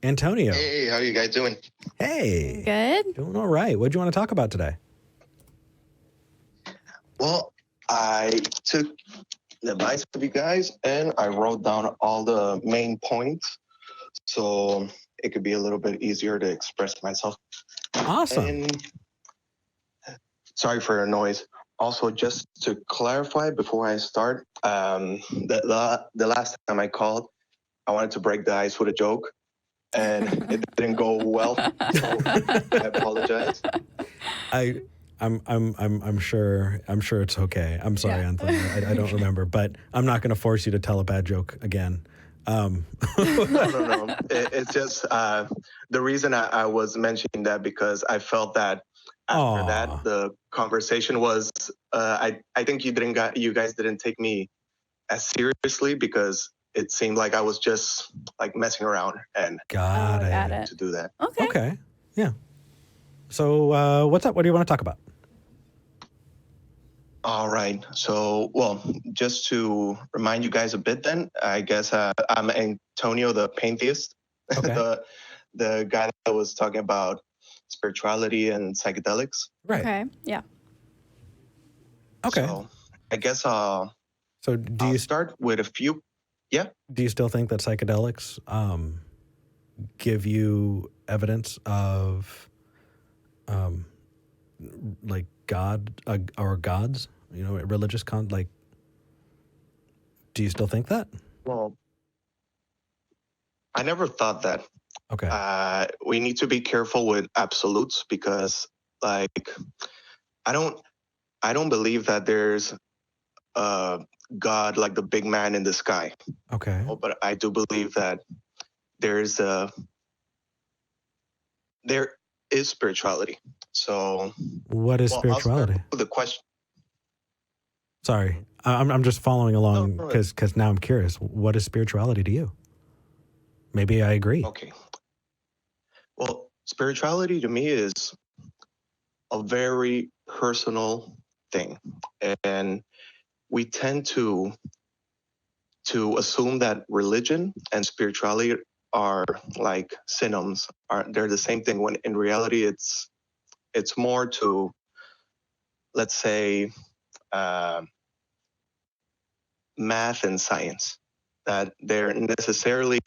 Antonio. Hey, how you guys doing? Hey. Good. Doing all right. What do you want to talk about today? Well, I took the advice of you guys and I wrote down all the main points so it could be a little bit easier to express myself. Awesome. And sorry for the noise. Also, just to clarify before I start, the last time I called, I wanted to break the ice with a joke, and it didn't go well. So I apologize. I'm sure it's okay. I'm sorry, Yeah. Anthony. I don't remember, but I'm not going to force you to tell a bad joke again. No. It's just the reason I was mentioning that because I felt that after that the conversation was I think you guys didn't take me as seriously because it seemed like I was just like messing around and got it. to do that. Okay. Yeah. So what's up? What do you want to talk about? All right. So, well, just to remind you guys a bit then, I guess I'm Antonio, the pantheist, Okay. the guy that was talking about spirituality and psychedelics. Right. Okay. Yeah. Okay. So I guess I'll start with a few. Yeah. Do you still think that psychedelics give you evidence of like God or gods? You know, religious like. Do you still think that? Well, I never thought that. Okay. We need to be careful with absolutes because, like, I don't believe that there's God like the big man in the sky. Okay. But I do believe that there is spirituality. So, what is spirituality? The question. Sorry, I'm just following along because now I'm curious. What is spirituality to you? Maybe I agree. Okay. Well, spirituality to me is a very personal thing, and we tend to assume that religion and spirituality are like synonyms. They're the same thing when in reality it's more to, let's say, math and science, that they're necessarily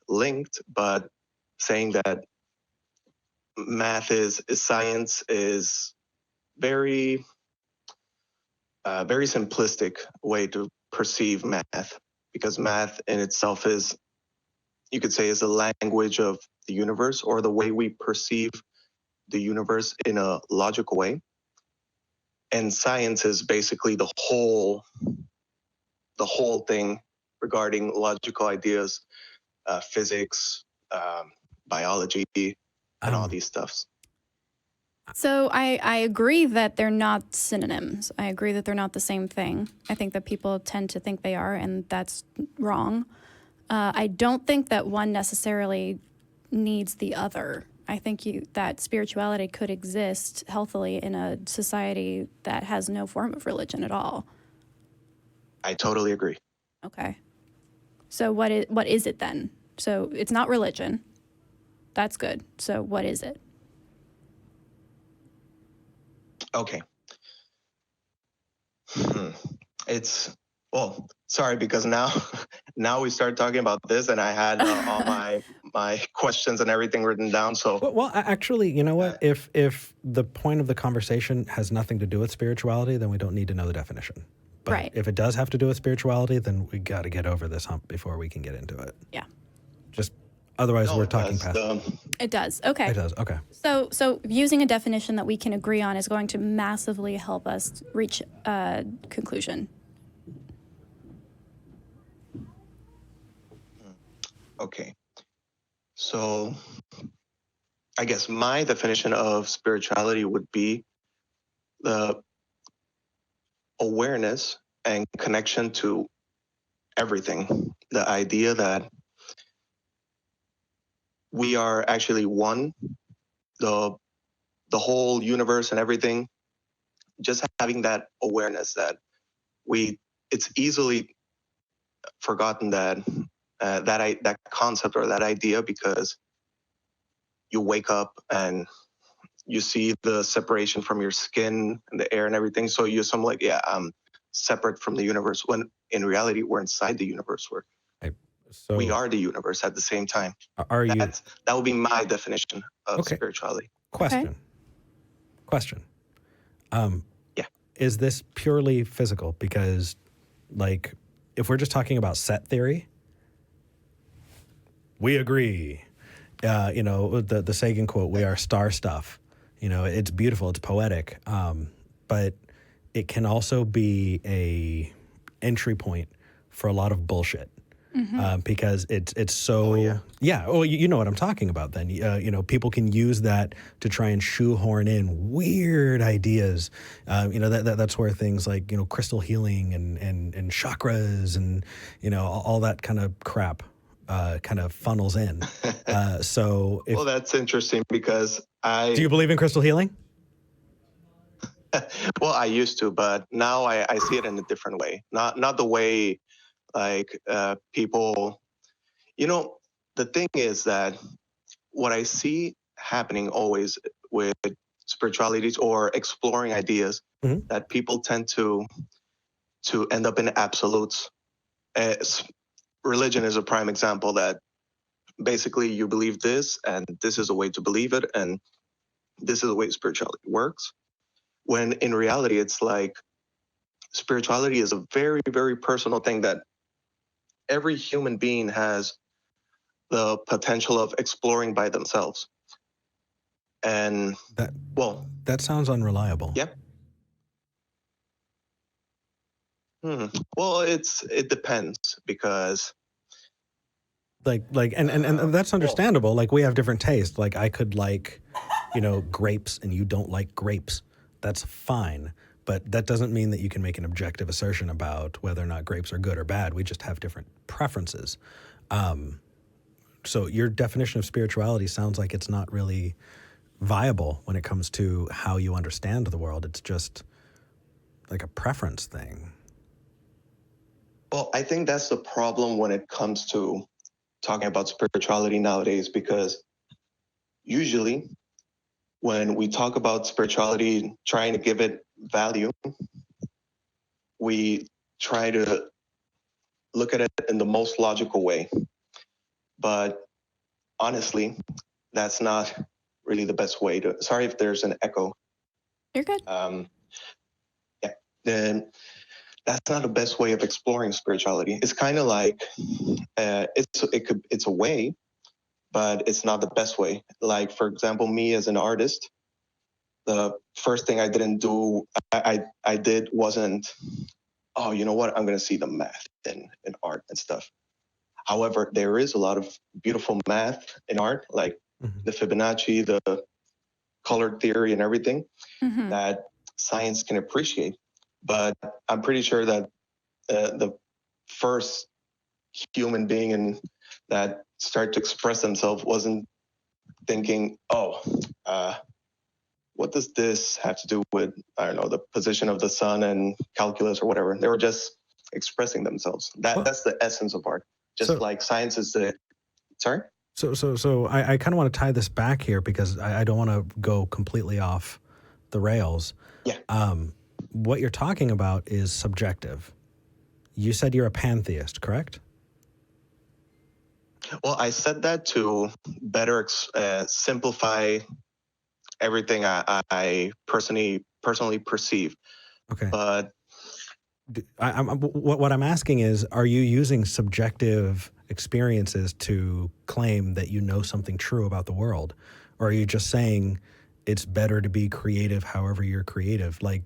linked, but saying that math is science is very very simplistic way to perceive math, because math in itself is, you could say, is a language of the universe, or the way we perceive the universe in a logical way. And science is basically the whole thing regarding logical ideas, physics, biology, and all these stuffs. So I agree that they're not synonyms. I agree that they're not the same thing. I think that people tend to think they are, and that's wrong. I don't think that one necessarily needs the other. I think that spirituality could exist healthily in a society that has no form of religion at all. I totally agree. Okay. So what is it then? So it's not religion. That's good. So what is it? Okay. It's, well, sorry, because now we start talking about this, and I had all my questions and everything written down. So well, actually, you know what? If the point of the conversation has nothing to do with spirituality, then we don't need to know the definition. But right. If it does have to do with spirituality, then we got to get over this hump before we can get into it. Yeah. Just otherwise, we're talking past. It does. Okay. It does. Okay. So using a definition that we can agree on is going to massively help us reach a conclusion. Okay. So I guess my definition of spirituality would be the awareness and connection to everything. The idea that we are actually one, the whole universe and everything. Just having that awareness that it's easily forgotten that that concept or that idea, because you wake up and you see the separation from your skin and the air and everything. So you assume like, yeah, I'm separate from the universe, when in reality, we're inside the universe. We are the universe at the same time. That would be my definition of spirituality. Question. Yeah. Is this purely physical? Because, like, if we're just talking about set theory, we agree. The Sagan quote, "We are star stuff." It's beautiful, it's poetic, but it can also be a entry point for a lot of bullshit. Because it's so well, you know what I'm talking about then. People can use that to try and shoehorn in weird ideas. That's where things like crystal healing and chakras and all that kind of crap kind of funnels in. Well, that's interesting, because do you believe in crystal healing? Well, I used to, but now I see it in a different way. Not the way like people, the thing is that what I see happening always with spiritualities or exploring ideas, that people tend to end up in absolutes. Religion is a prime example, that basically you believe this and this is a way to believe it and this is the way spirituality works. When in reality, it's like spirituality is a very, very personal thing that every human being has the potential of exploring by themselves. And that sounds unreliable. Yeah. Well, it depends, because and that's understandable. Like, we have different tastes. Like, I could like, grapes and you don't like grapes. That's fine. But that doesn't mean that you can make an objective assertion about whether or not grapes are good or bad. We just have different preferences. So your definition of spirituality sounds like it's not really viable when it comes to how you understand the world. It's just like a preference thing. Well, I think that's the problem when it comes to talking about spirituality nowadays, because usually when we talk about spirituality, trying to give it value, we try to look at it in the most logical way. But honestly, that's not really the best way to. Sorry if there's an echo. You're good. Then that's not the best way of exploring spirituality. It's kind of like it's a way, but it's not the best way. Like, for example, me as an artist, the first thing I did wasn't, oh, you know what, I'm going to see the math in art and stuff. However, there is a lot of beautiful math in art, like the Fibonacci, the color theory and everything that science can appreciate. But I'm pretty sure that the first human being that started to express themselves wasn't thinking, what does this have to do with, I don't know, the position of the sun and calculus or whatever. They were just expressing themselves. That's the essence of art. Like science is the... Sorry? So I kind of want to tie this back here, because I don't want to go completely off the rails. Yeah. What you're talking about is subjective. You said you're a pantheist, correct? Well, I said that to better simplify everything I personally perceive. Okay. But what I'm asking is, are you using subjective experiences to claim that you know something true about the world? Or are you just saying it's better to be creative however you're creative? Like,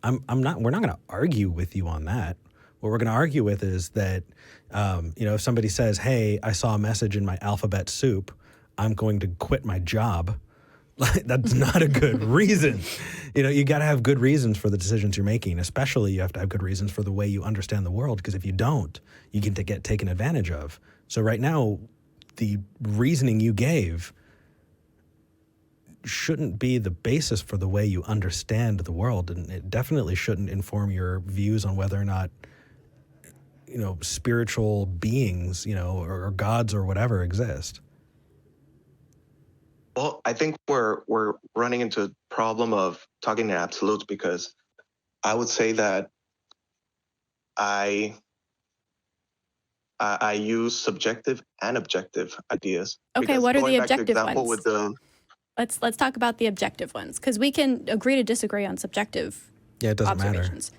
we're not going to argue with you on that. What we're going to argue with is that, if somebody says, hey, I saw a message in my alphabet soup, I'm going to quit my job. That's not a good reason. You got to have good reasons for the decisions you're making. Especially, you have to have good reasons for the way you understand the world, because if you don't, you can get taken advantage of. So right now, the reasoning you gave shouldn't be the basis for the way you understand the world, and it definitely shouldn't inform your views on whether or not spiritual beings, or gods or whatever exist. Well, I think we're running into a problem of talking in absolutes, because I would say that I use subjective and objective ideas. Okay, Because what are going the back to objective example ones? with Let's talk about the objective ones, because we can agree to disagree on subjective It doesn't matter. observations.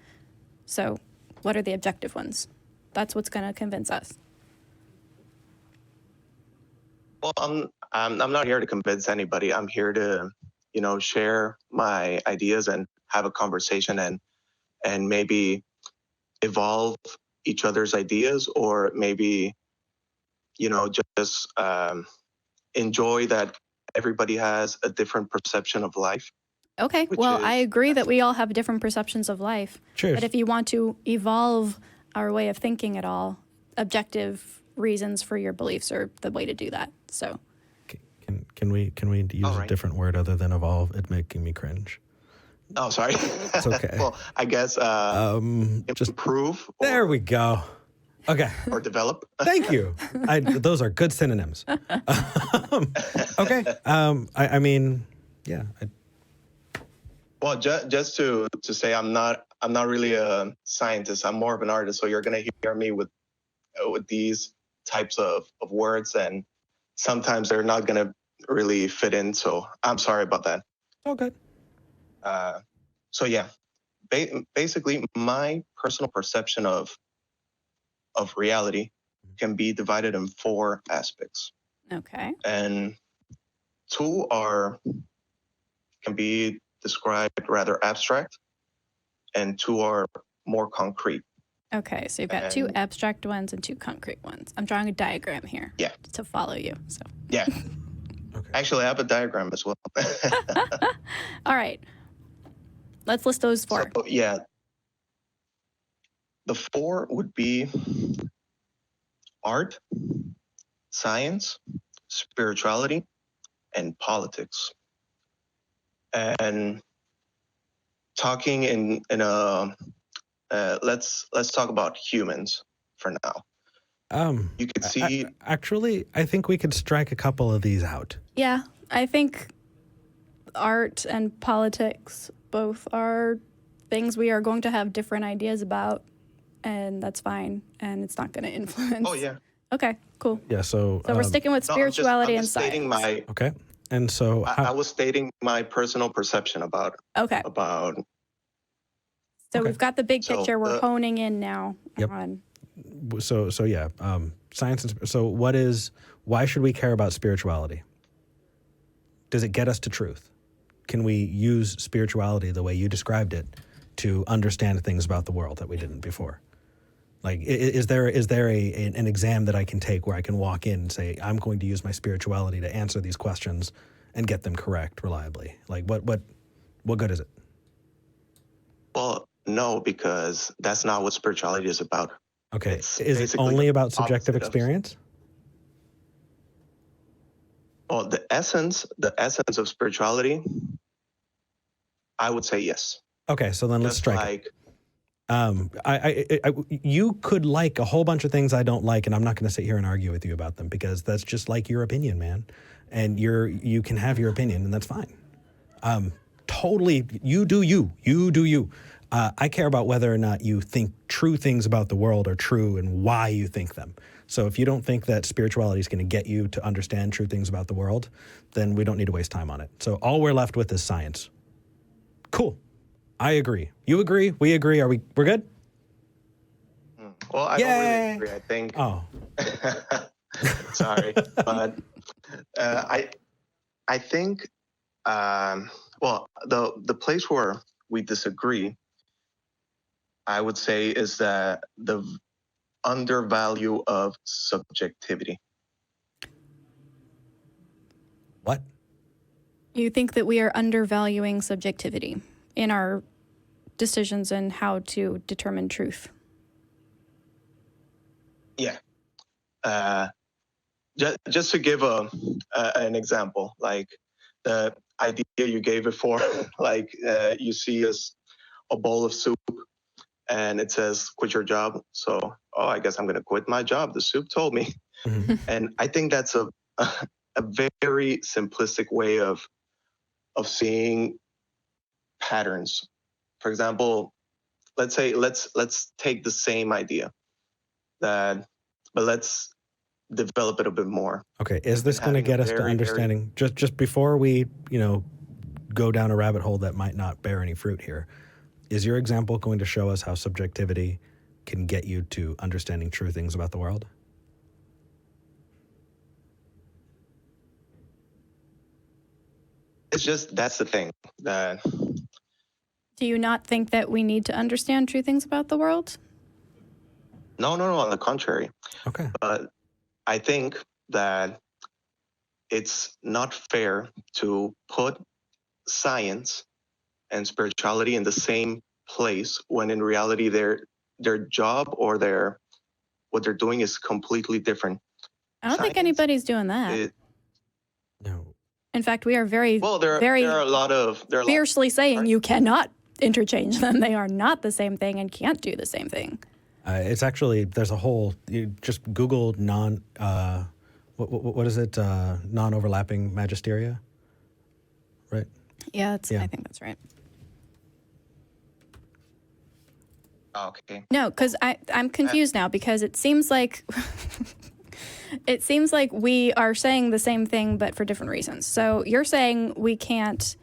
So, what are the objective ones? That's what's going to convince us. Well, I'm not here to convince anybody. I'm here to, share my ideas and have a conversation and maybe evolve each other's ideas, or maybe, just enjoy that everybody has a different perception of life. Okay, well, I agree that we all have different perceptions of life. Cheers. But if you want to evolve our way of thinking at all, objective reasons for your beliefs are the way to do that. So, can we use a different word other than evolve? It's making me cringe. Oh, sorry. It's okay. Well, I guess just improve. There we go. Okay. Or develop. Thank you. Those are good synonyms. Okay. I mean, yeah. Well, just to say, I'm not really a scientist. I'm more of an artist. So you're gonna hear me with these types of words, and sometimes they're not gonna really fit in. So I'm sorry about that. Okay. So yeah, basically, my personal perception of reality can be divided in 4 aspects. okay. And 2 can be described rather abstract, and 2 are more concrete. Okay, so you've got 2 abstract ones and 2 concrete ones. I'm drawing a diagram here. Yeah. To follow you. So. Yeah. Okay. Actually, I have a diagram as well. All right. Let's list those 4. So, yeah. The 4 would be art, science, spirituality, and politics. And talking in a let's talk about humans for now. You could see. I think we could strike a couple of these out. Yeah, I think art and politics both are things we are going to have different ideas about, and that's fine, and it's not going to influence. Oh yeah. Okay, cool. Yeah, so we're sticking with spirituality and science. Okay, and so I was stating my personal perception about. Okay. About. So we've got the big So, picture. We're honing in now Yep. on. So yeah, science and so why should we care about spirituality? Does it get us to truth? Can we use spirituality the way you described it to understand things about the world that we didn't before? Like, is there an exam that I can take where I can walk in and say, I'm going to use my spirituality to answer these questions and get them correct reliably? Like, what good is it? Well, no, because that's not what spirituality is about. Okay, It's is it basically only the about subjective opposite of- experience? Well, the essence of spirituality, I would say yes. Okay, so then let's Just strike it. like You could like a whole bunch of things I don't like, and I'm not going to sit here and argue with you about them because that's just like your opinion, man. And you can have your opinion, and that's fine. Totally, you do you. You do you. I care about whether or not you think true things about the world are true and why you think them. So if you don't think that spirituality is going to get you to understand true things about the world, then we don't need to waste time on it. So all we're left with is science. Cool. I agree. You agree? We agree. We're good? well, I don't really agree. I think. Oh. Sorry, but I think well, the place where we disagree, I would say, is that the undervalue of subjectivity. What? You think that we are undervaluing subjectivity in our decisions and how to determine truth? Yeah. Just to give an example, like the idea you gave before, like you see a bowl of soup, and it says quit your job. So, I guess I'm going to quit my job. The soup told me. Mhm. And I think that's a very simplistic way of seeing patterns. For example, let's take the same idea but let's develop it a bit more. Okay, is this going to Having a get us to very, understanding, just before we, go down a rabbit hole that might not bear any fruit here, is your example going to show us how subjectivity can get you to understanding true things about the world? It's just, that's the thing. That Do you not think that we need to understand true things about the world? no, on the contrary. Okay. But I think that it's not fair to put science and spirituality in the same place when in reality their job or what they're doing is completely different. I don't think Science, anybody's doing that. No. In fact, we are very, very there are a lot of fiercely saying you cannot interchange them. They are not the same thing and can't do the same thing. It's actually, there's a whole, you just Google what is it? Non-overlapping magisteria, right? Yeah, Yeah. I think that's right. Okay. No, because I'm confused now because it seems like we are saying the same thing but for different reasons. So you're saying we can't.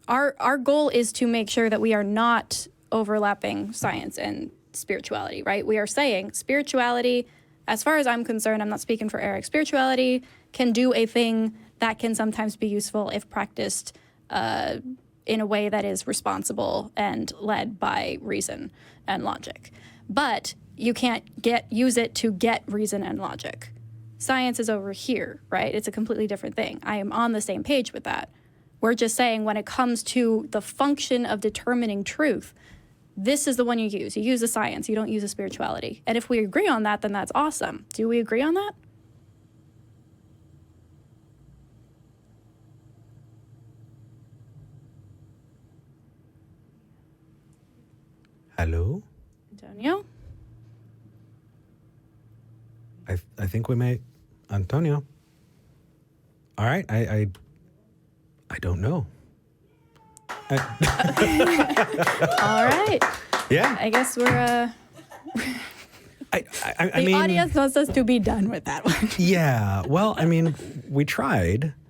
Our goal is to make sure that we are not overlapping science and spirituality, right? We are saying spirituality, as far as I'm concerned, I'm not speaking for Eric, spirituality can do a thing that can sometimes be useful if practiced in a way that is responsible and led by reason and logic. But you can't use it to get reason and logic. Science is over here, right? It's a completely different thing. I am on the same page with that. We're just saying when it comes to the function of determining truth, this is the one you use. You use the science. You don't use the spirituality. And if we agree on that, then that's awesome. Do we agree on that? Hello? Antonio? I think we may, Antonio. All right, I don't know. All right. Yeah. I guess we're I the mean, audience wants us to be done with that one. yeah. Well, I mean, we tried.